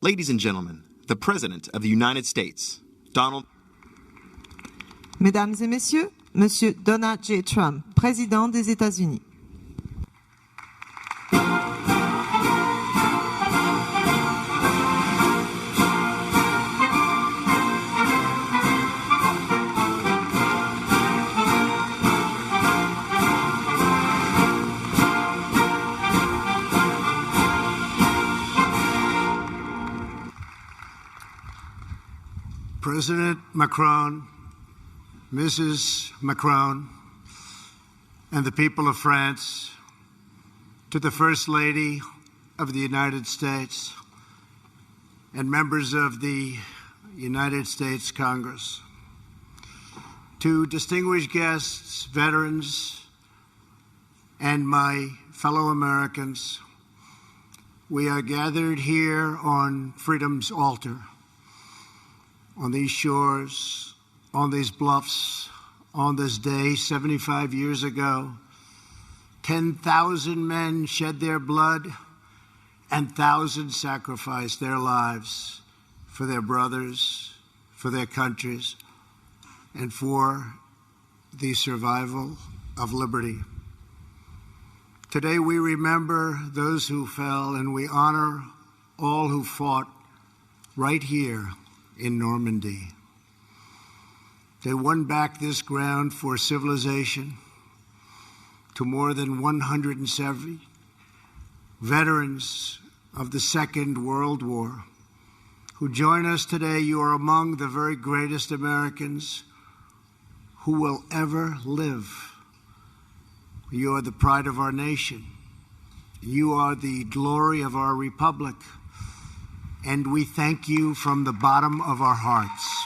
Ladies and gentlemen, the President of the United States, Donald. Mesdames et messieurs, Monsieur Donald J. Trump, président des États-Unis. President Macron, Mrs. Macron, and the people of France, to the First Lady of the United States and members of the United States Congress, to distinguished guests, veterans, and my fellow Americans, we are gathered here on freedom's altar, on these shores, on these bluffs, on this day 75 years ago. 10,000 men shed their blood and thousands sacrificed their lives for their brothers, for their countries, and for the survival of liberty. Today we remember those who fell and we honor all who fought right here in Normandy. They won back this ground for civilization to more than 170 veterans of the Second World War who join us today. You are among the very greatest Americans who will ever live. You are the pride of our nation. You are the glory of our republic. And we thank you from the bottom of our hearts.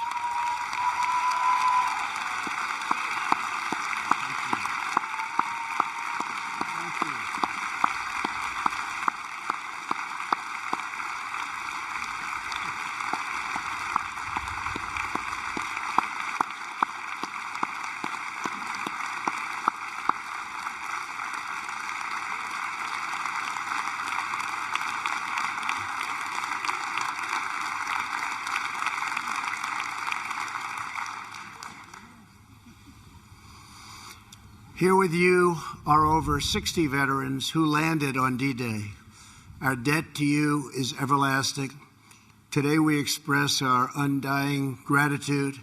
Here with you are over 60 veterans who landed on D-Day. Our debt to you is everlasting. Today we express our undying gratitude.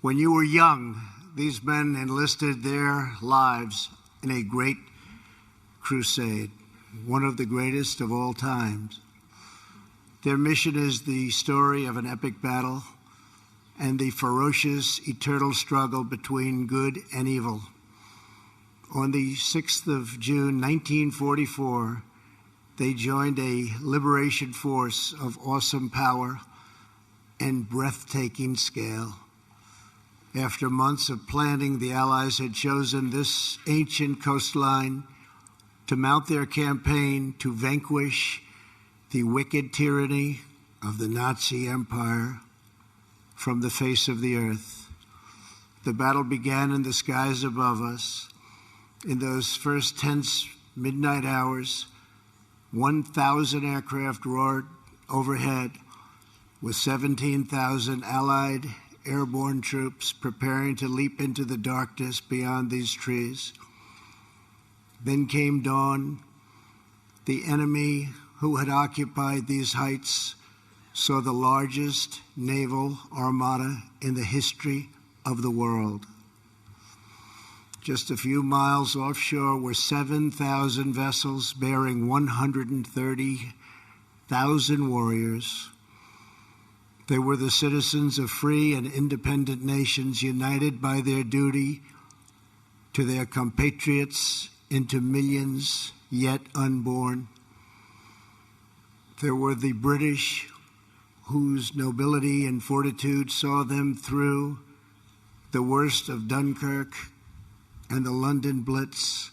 When you were young, these men enlisted their lives in a great crusade, one of the greatest of all times. Their mission is the story of an epic battle and the ferocious eternal struggle between good and evil. On the 6th of June, 1944, they joined a liberation force of awesome power and breathtaking scale. After months of planning, the Allies had chosen this ancient coastline to mount their campaign to vanquish the wicked tyranny of the Nazi Empire from the face of the earth. The battle began in the skies above us. In those first tense midnight hours, 1,000 aircraft roared overhead with 17,000 Allied airborne troops preparing to leap into the darkness beyond these trees. Then came dawn. The enemy who had occupied these heights saw the largest naval armada in the history of the world. Just a few miles offshore were 7,000 vessels bearing 130,000 warriors. They were the citizens of free and independent nations united by their duty to their compatriots into millions yet unborn. There were the British whose nobility and fortitude saw them through the worst of Dunkirk and the London Blitz.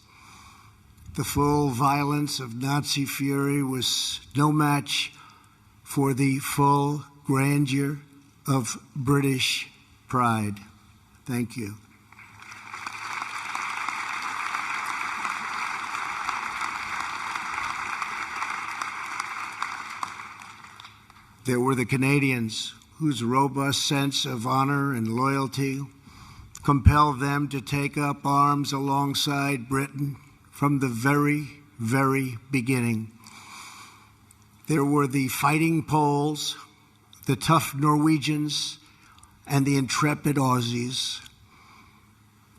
The full violence of Nazi fury was no match for the full grandeur of British pride. Thank you. There were the Canadians, whose robust sense of honor and loyalty compelled them to take up arms alongside Britain from the very, very beginning. There were the fighting Poles, the tough Norwegians, and the intrepid Aussies.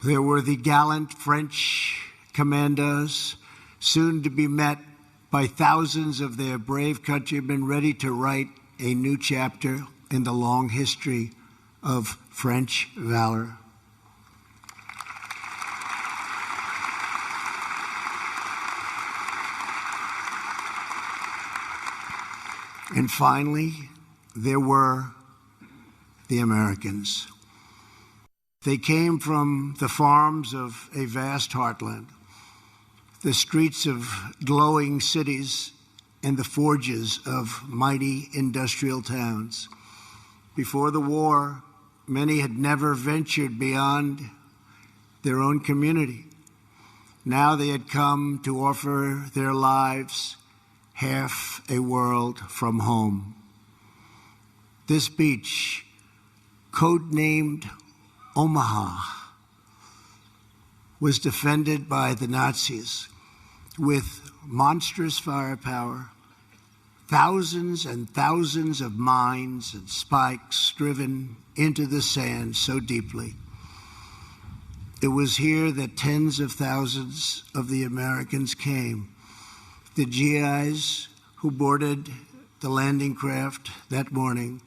There were the gallant French commandos, soon to be met by thousands of their brave countrymen ready to write a new chapter in the long history of French valor. And finally, there were the Americans. They came from the farms of a vast heartland, the streets of glowing cities, and the forges of mighty industrial towns. Before the war, many had never ventured beyond their own community. Now they had come to offer their lives half a world from home. This beach, codenamed Omaha, was defended by the Nazis with monstrous firepower, thousands and thousands of mines and spikes driven into the sand so deeply. It was here that tens of thousands of the Americans came. The GIs who boarded the landing craft that morning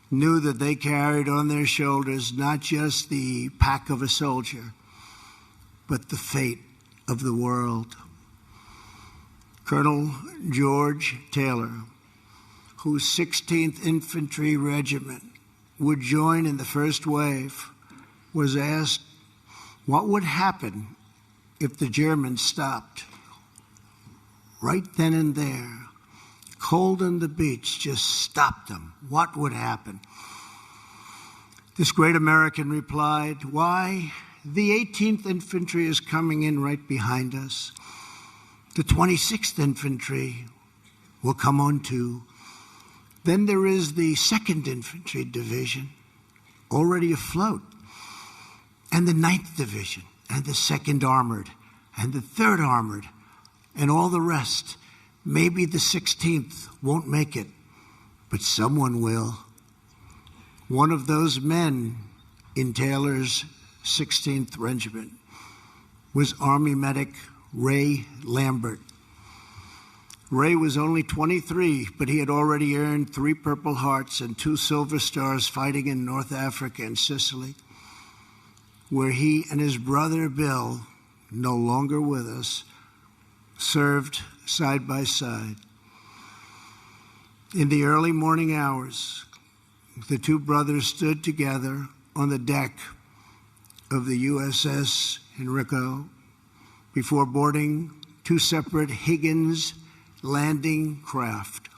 knew that they carried on their shoulders not just the pack of a soldier, but the fate of the world. Colonel George Taylor, whose 16th Infantry Regiment would join in the first wave, was asked what would happen if the Germans stopped. Right then and there, cold on the beach, just stopped them. What would happen? This great American replied, "Why, the 18th Infantry is coming in right behind us. The 26th Infantry will come on too. Then there is the 2nd Infantry Division, already afloat, and the 9th Division, and the 2nd Armored, and the 3rd Armored, and all the rest. Maybe the 16th won't make it, but someone will." One of those men in Taylor's 16th Regiment was Army medic Ray Lambert. Ray was only 23, but he had already earned 3 Purple Hearts and 2 Silver Stars fighting in North Africa and Sicily, where he and his brother Bill, no longer with us, served side by side. In the early morning hours, the two brothers stood together on the deck of the USS Henrico before boarding 2 separate Higgins landing craft.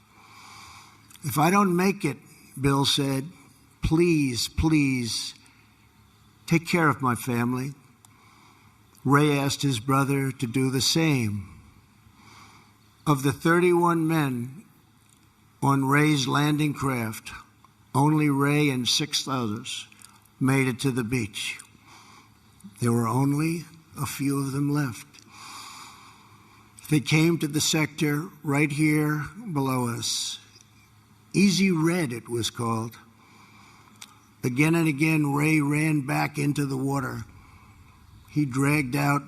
"If I don't make it," Bill said, "please, please take care of my family." Ray asked his brother to do the same. Of the 31 men on Ray's landing craft, only Ray and 6 others made it to the beach. There were only a few of them left. They came to the sector right here below us. Easy Red, it was called. Again and again, Ray ran back into the water. He dragged out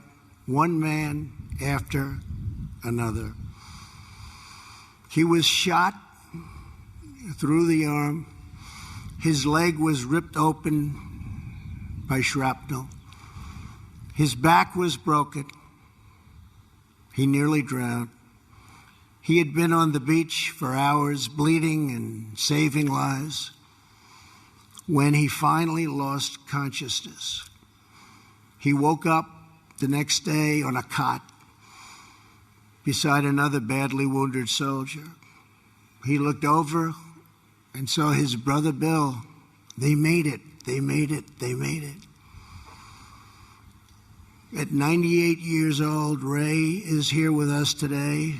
one man after another. He was shot through the arm. His leg was ripped open by shrapnel. His back was broken. He nearly drowned. He had been on the beach for hours, bleeding and saving lives, when he finally lost consciousness. He woke up the next day on a cot beside another badly wounded soldier. He looked over and saw his brother Bill. They made it. They made it. They made it. At 98 years old, Ray is here with us today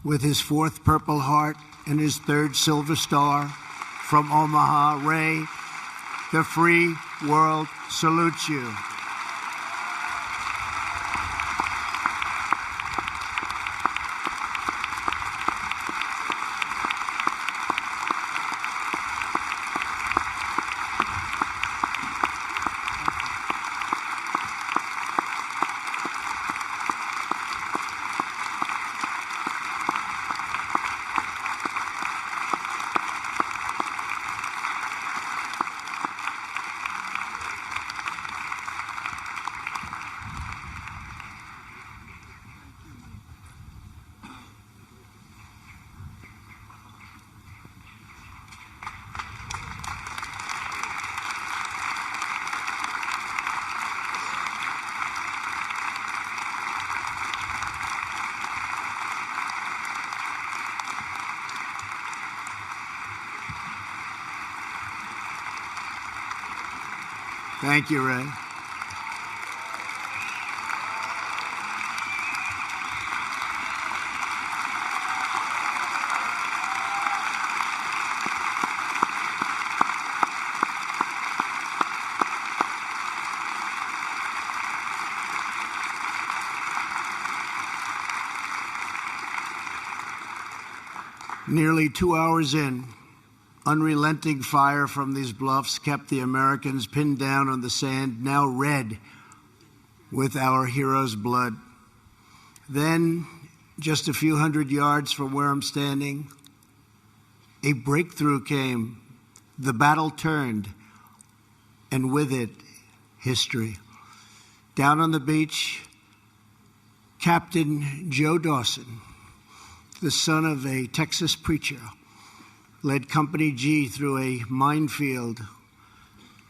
with his 4th Purple Heart and his 3rd Silver Star. From Omaha, Ray, the free world salutes you. Thank you, Ray. Nearly 2 hours in, unrelenting fire from these bluffs kept the Americans pinned down on the sand, now red with our heroes' blood. Then, just a few hundred yards from where I'm standing, a breakthrough came. The battle turned, and with it, history. Down on the beach, Captain Joe Dawson, the son of a Texas preacher, led Company G through a minefield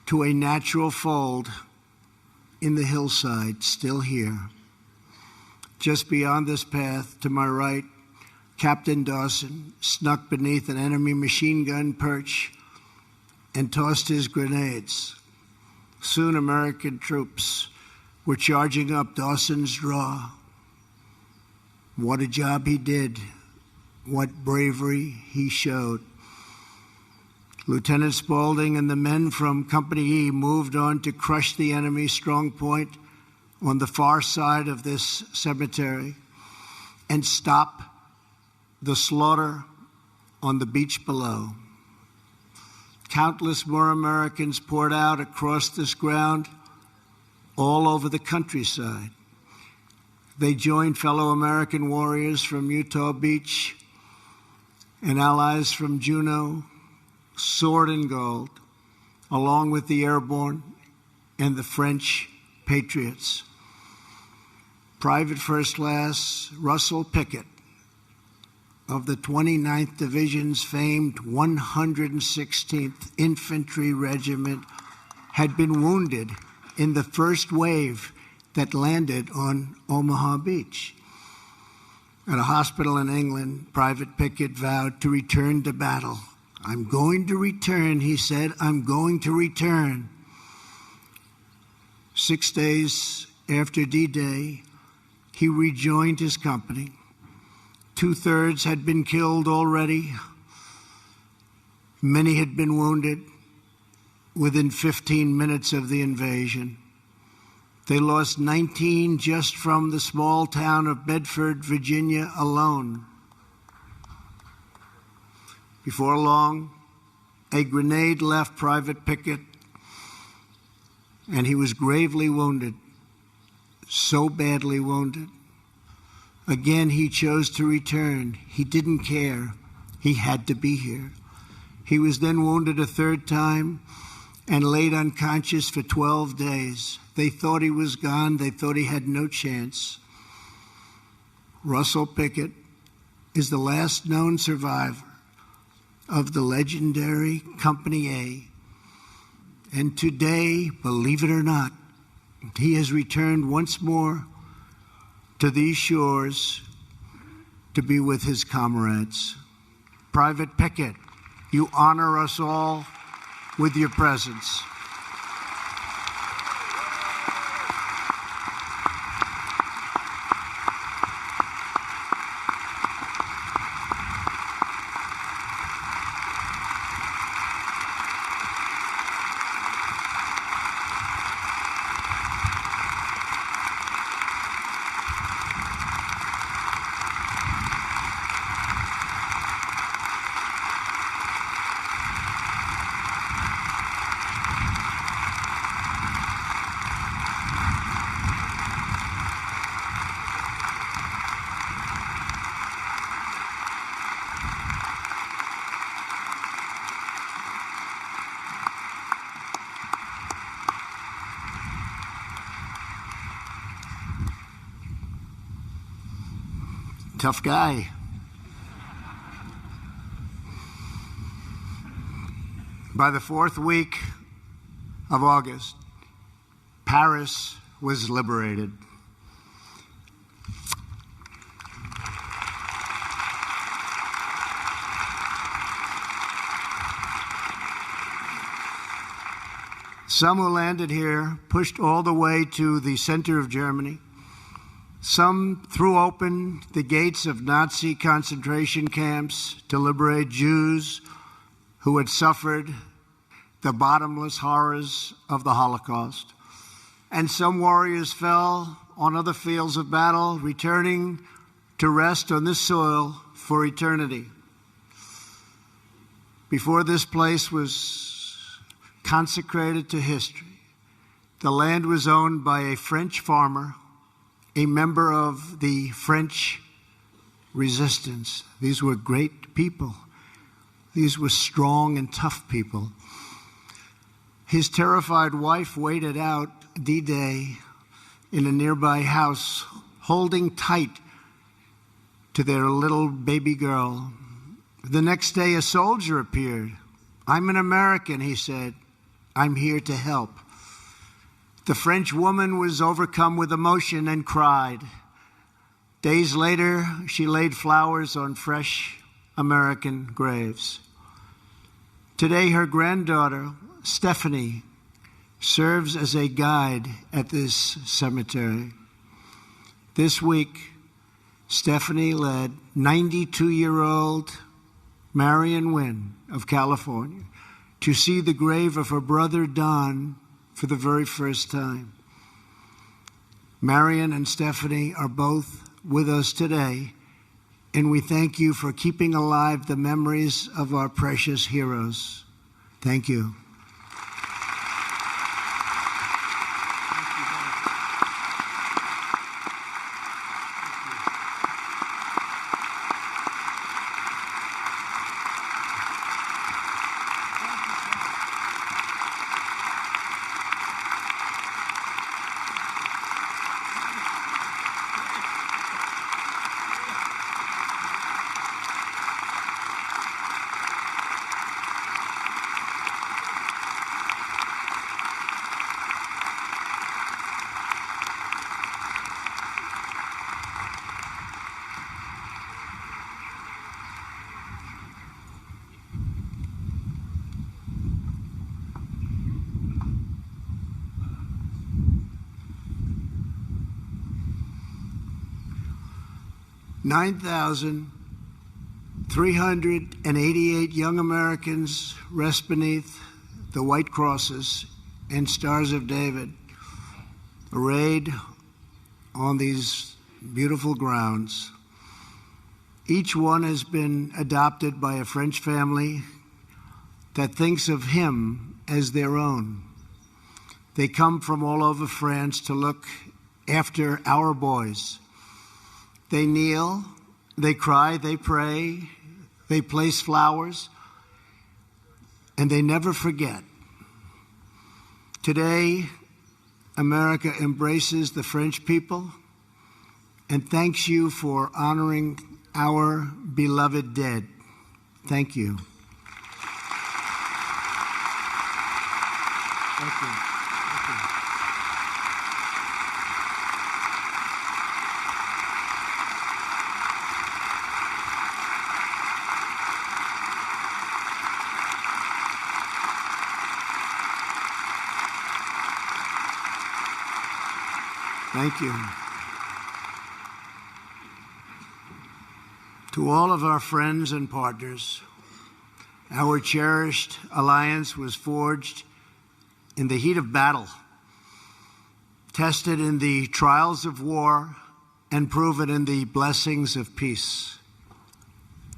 to a natural fold in the hillside, still here. Just beyond this path, to my right, Captain Dawson snuck beneath an enemy machine gun perch and tossed his grenades. Soon American troops were charging up Dawson's draw. What a job he did. What bravery he showed. Lieutenant Spaulding and the men from Company E moved on to crush the enemy's strong point on the far side of this cemetery and stop the slaughter on the beach below. Countless more Americans poured out across this ground all over the countryside. They joined fellow American warriors from Utah Beach and allies from Juneau, sword and gold, along with the airborne and the French patriots. Private First Class Russell Pickett of the 29th Division's famed 116th Infantry Regiment had been wounded in the first wave that landed on Omaha Beach. At a hospital in England, Private Pickett vowed to return to battle. I'm going to return, he said. I'm going to return. 6 days after D-Day, he rejoined his company. 2/3 had been killed already. Many had been wounded within 15 minutes of the invasion. They lost 19 just from the small town of Bedford, Virginia alone. Before long, a grenade left Private Pickett, and he was gravely wounded, so badly wounded. Again, he chose to return. He didn't care. He had to be here. He was then wounded a 3rd time and laid unconscious for 12 days. They thought he was gone. They thought he had no chance. Russell Pickett is the last known survivor of the legendary Company A. And today, believe it or not, he has returned once more to these shores to be with his comrades. Private Pickett, you honor us all with your presence. Tough guy. By the fourth week of August, Paris was liberated. Some who landed here pushed all the way to the center of Germany. Some threw open the gates of Nazi concentration camps to liberate Jews who had suffered the bottomless horrors of the Holocaust. And some warriors fell on other fields of battle, returning to rest on this soil for eternity. Before this place was consecrated to history, the land was owned by a French farmer, a member of the French resistance. These were great people. These were strong and tough people. His terrified wife waited out D-Day in a nearby house, holding tight to their little baby girl. The next day, a soldier appeared. "I'm an American," he said. "I'm here to help." The French woman was overcome with emotion and cried. Days later, she laid flowers on fresh American graves. Today, her granddaughter, Stephanie, serves as a guide at this cemetery. This week, Stephanie led 92-year-old Marion Wynn of California to see the grave of her brother Don for the very first time. Marion and Stephanie are both with us today, and we thank you for keeping alive the memories of our precious heroes. Thank you. $9,388 young Americans rest beneath the white crosses and stars of David, arrayed on these beautiful grounds. Each one has been adopted by a French family that thinks of him as their own. They come from all over France to look after our boys. They kneel, they cry, they pray, they place flowers, and they never forget. Today, America embraces the French people and thanks you for honoring our beloved dead. Thank you. Thank you. Thank you. Thank you. To all of our friends and partners, our cherished alliance was forged in the heat of battle, tested in the trials of war, and proven in the blessings of peace.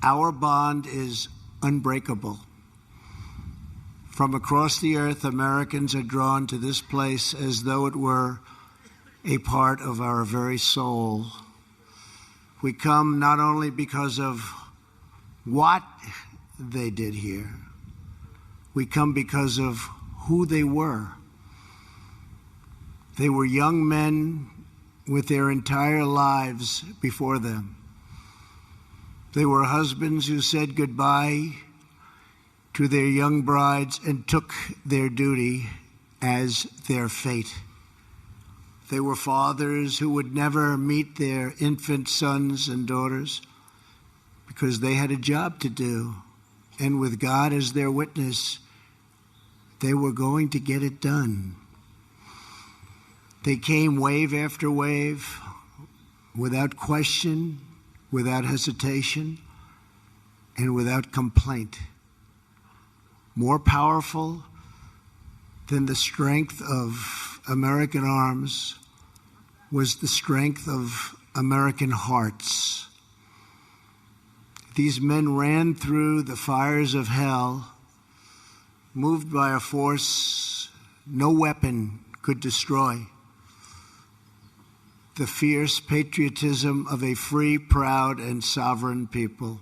Our bond is unbreakable. From across the earth, Americans are drawn to this place as though it were a part of our very soul. We come not only because of what they did here, we come because of who they were. They were young men with their entire lives before them. They were husbands who said goodbye to their young brides and took their duty as their fate. They were fathers who would never meet their infant sons and daughters because they had a job to do. And with God as their witness, they were going to get it done. They came wave after wave, without question, without hesitation, and without complaint. More powerful than the strength of American arms was the strength of American hearts. These men ran through the fires of hell, moved by a force no weapon could destroy. The fierce patriotism of a free, proud, and sovereign people.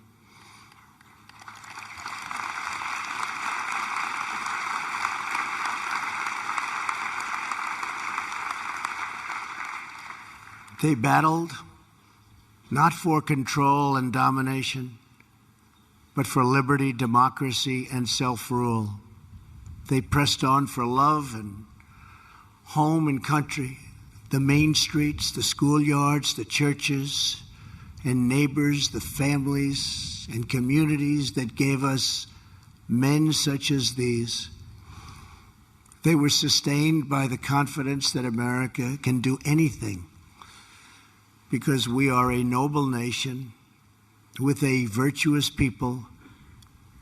They battled not for control and domination, but for liberty, democracy, and self-rule. They pressed on for love and home and country, the main streets, the schoolyards, the churches, and neighbors, the families and communities that gave us men such as these. They were sustained by the confidence that America can do anything because we are a noble nation with a virtuous people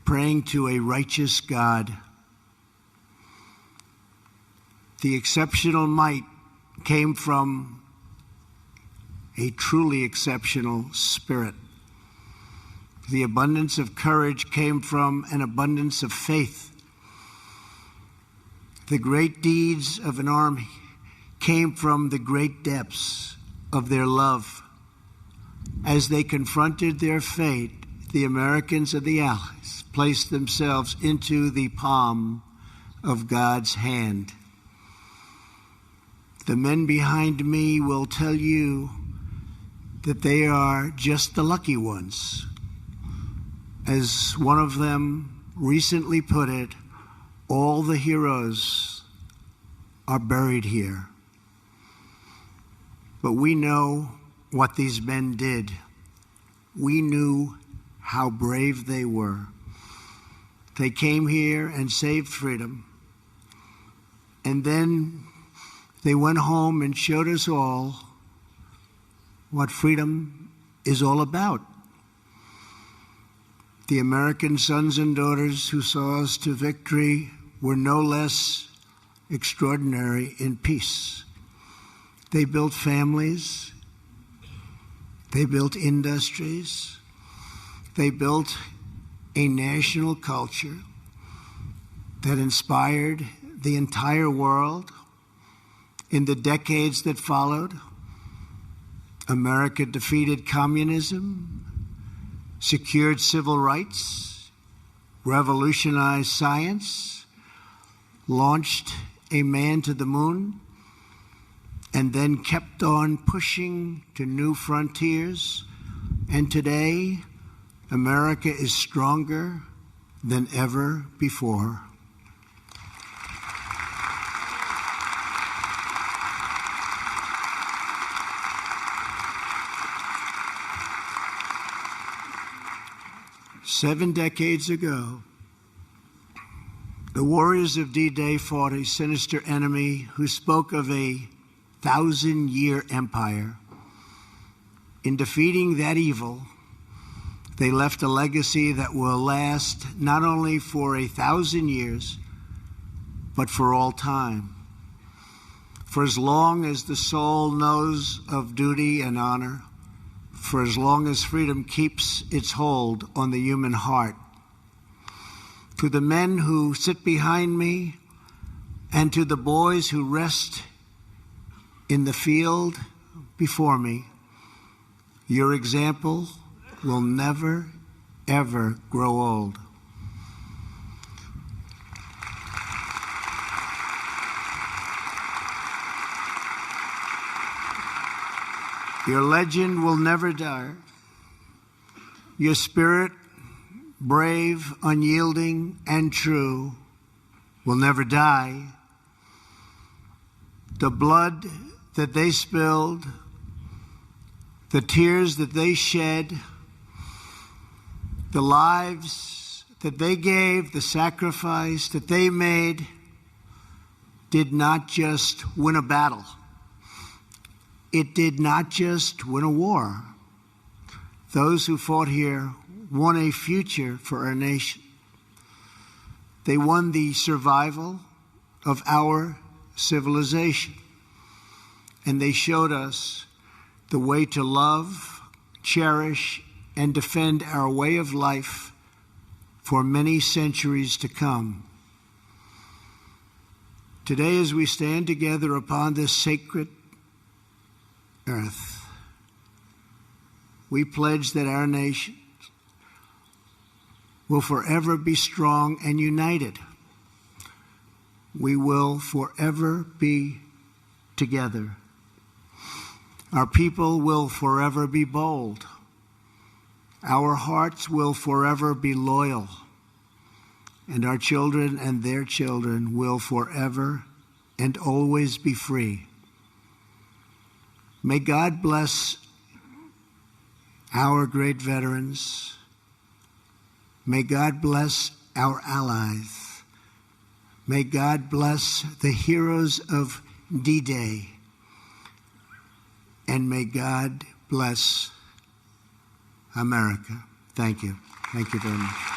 praying to a righteous God. The exceptional might came from a truly exceptional spirit. The abundance of courage came from an abundance of faith. The great deeds of an army came from the great depths of their love. As they confronted their fate, the Americans and the Allies placed themselves into the palm of God's hand. The men behind me will tell you that they are just the lucky ones. As one of them recently put it, all the heroes are buried here. But we know what these men did. We knew how brave they were. They came here and saved freedom. And then they went home and showed us all what freedom is all about. The American sons and daughters who saw us to victory were no less extraordinary in peace. They built families. They built industries. They built a national culture that inspired the entire world. In the decades that followed, America defeated communism, secured civil rights, revolutionized science, launched a man to the moon, and then kept on pushing to new frontiers. And today, America is stronger than ever before. Seven decades ago, the warriors of D-Day fought a sinister enemy who spoke of a 1,000-year empire. In defeating that evil, they left a legacy that will last not only for 1,000 years, but for all time. For as long as the soul knows of duty and honor, for as long as freedom keeps its hold on the human heart. To the men who sit behind me and to the boys who rest in the field before me, your example will never, ever grow old. Your legend will never die. Your spirit, brave, unyielding, and true, will never die. The blood that they spilled, the tears that they shed, the lives that they gave, the sacrifice that they made, did not just win a battle. It did not just win a war. Those who fought here won a future for our nation. They won the survival of our civilization. And they showed us the way to love, cherish, and defend our way of life for many centuries to come. Today, as we stand together upon this sacred earth, we pledge that our nation will forever be strong and united. We will forever be together. Our people will forever be bold. Our hearts will forever be loyal. And our children and their children will forever and always be free. May God bless our great veterans. May God bless our allies. May God bless the heroes of D-Day. And may God bless America. Thank you. Thank you very much.